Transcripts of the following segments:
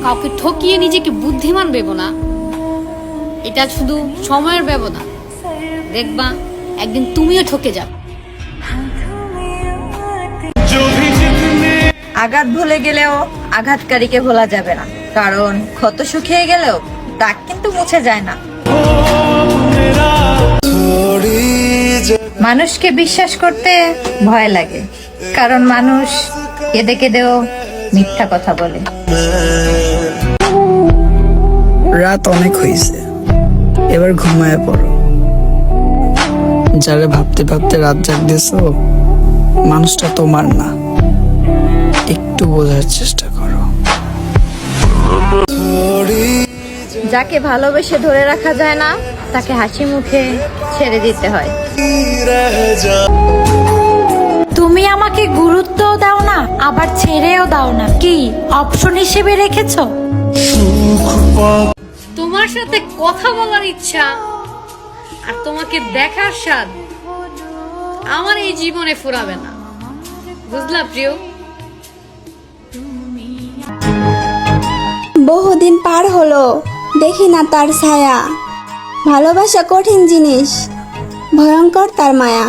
কাউকে ঠকিয়ে নিজেকে বুদ্ধিমান ভেবো না, এটা শুধু সময়ের ব্যবধান। দেখবা একদিন তুমিও ঠকে যাবে। আঘাত ভুলে গেলেও আঘাতকারীকে ভোলা যাবে না, কারণ ক্ষত শুকিয়ে গেলেও দাগ কিন্তু মুছে যায় না। মানুষকে বিশ্বাস করতে ভয় লাগে, কারণ মানুষ কেঁদে কেঁদেও মিথ্যা কথা বলে। রাত অনেক হয়েছে, এবার ঘুমায় পড়ো। যারে ভাবতে ভাবতে রাত জাগতেছো, মানুষটা তোমার না, একটু বোঝার চেষ্টা করো। যাকে ভালোবেসে ধরে রাখা যায় না, তাকে হাসি মুখে ছেড়ে দিতে হয়। তুমি আমাকে গুরুত্বও দাও না, আবার ছেড়েও দাও না, কি অপশন হিসেবে রেখেছো? তোমার সাথে কথা বলার ইচ্ছা আর তোমাকে দেখার স্বাদ আমার এই জীবনে ফুরাবে না, বুঝলা প্রিয়? বহুদিন পার হলো, দেখি না তার ছায়া। ভালোবাসা কঠিন জিনিস, ভয়ঙ্কর তার মায়া।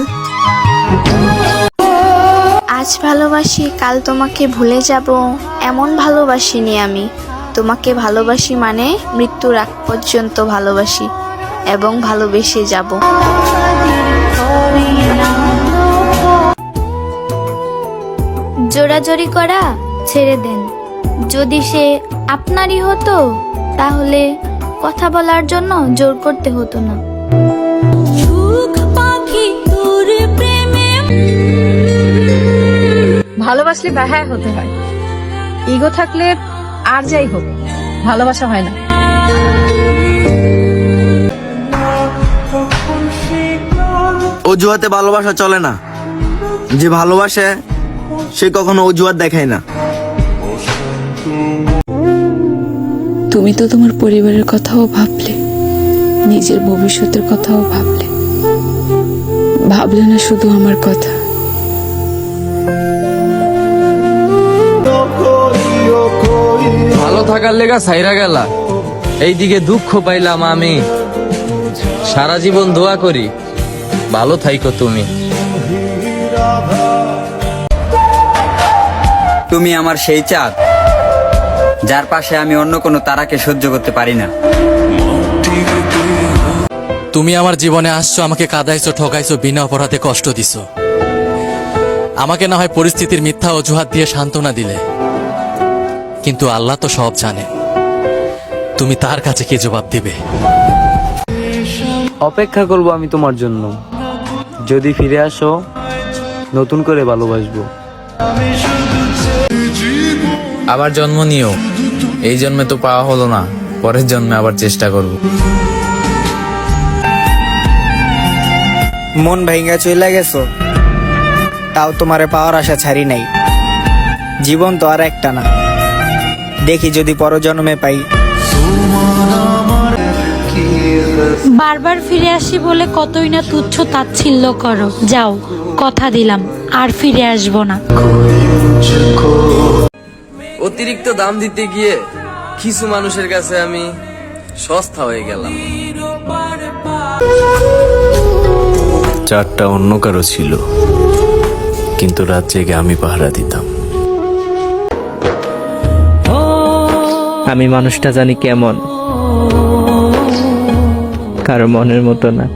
আজ ভালোবাসি, কাল তোমাকে ভুলে যাব, এমন ভালোবাসিনি আমি। তোমাকে ভালোবাসি মানে মৃত্যুর আগ পর্যন্ত ভালোবাসি এবং ভালোবেসে যাব। জোরাজোরি করা ছেড়ে দেন। যদি সে আপনারই হতো, তাহলে কথা বলার জন্য জোর করতে হতো না। ভালোবাসলে বেহায়া হতে হয়, ইগো থাকলে আর যাই হোক ভালোবাসা হয় না। অজুহাতে ভালোবাসা চলে না, যে ভালোবাসে সে কখনো অজুহাত দেখায় না। তুমি তো তোমার পরিবারের কথাও ভাবলে, নিজের ভবিষ্যতের কথাও ভাবলে, ভাবলে না শুধু আমার কথা। ভালো থাকার লেগা সাইরা গেলা, এইদিকে দুঃখ পাইলাম আমি। সারা জীবন দোয়া করি ভালো থাইকো তুমি। তুমি আমার সেই চাঁদ, যার পাশে আমি অন্য কোনো তারাকে সহ্য করতে পারি না। তুমি আমার জীবনে আসছো, আমাকে কাঁদাইছো, ঠকাইছো, বিনা অপরাধে কষ্ট দিছো। আমাকে না হয় পরিস্থিতির মিথ্যা অজুহাত দিয়ে সান্ত্বনা দিলে, কিন্তু আল্লাহ তো সব জানে। তুমি তার কাছে কি জবাব দিবে? অপেক্ষা করব আমি তোমার জন্য। যদি ফিরে আসো, নতুন করে ভালোবাসবো। আবার জন্ম নিও, এই জন্মে তো পাওয়া হলো না, পরের জন্মে আবার চেষ্টা করব। মন ভাঙ্গা চইলা গেছো, তাও তোমারে পাওয়ার আশা ছাড়ি নাই। জীবন তো আর একটা না, দেখি যদি পরজন্মে পাই। বারবার ফিরে আসি বলে কতই না তুচ্ছ তাচ্ছিল্য করো। যাও, কথা দিলাম আর ফিরে আসবো না। অতিরিক্ত দাম দিতে গিয়ে কিছু মানুষের কাছে আমি সস্তা হয়ে গেলাম। চারটা অন্য কারো ছিল, কিন্তু রাত জেগে আমি পাহারা দিতাম। আমি মানুষটা জানি কেমন, কারো মনের মতো না।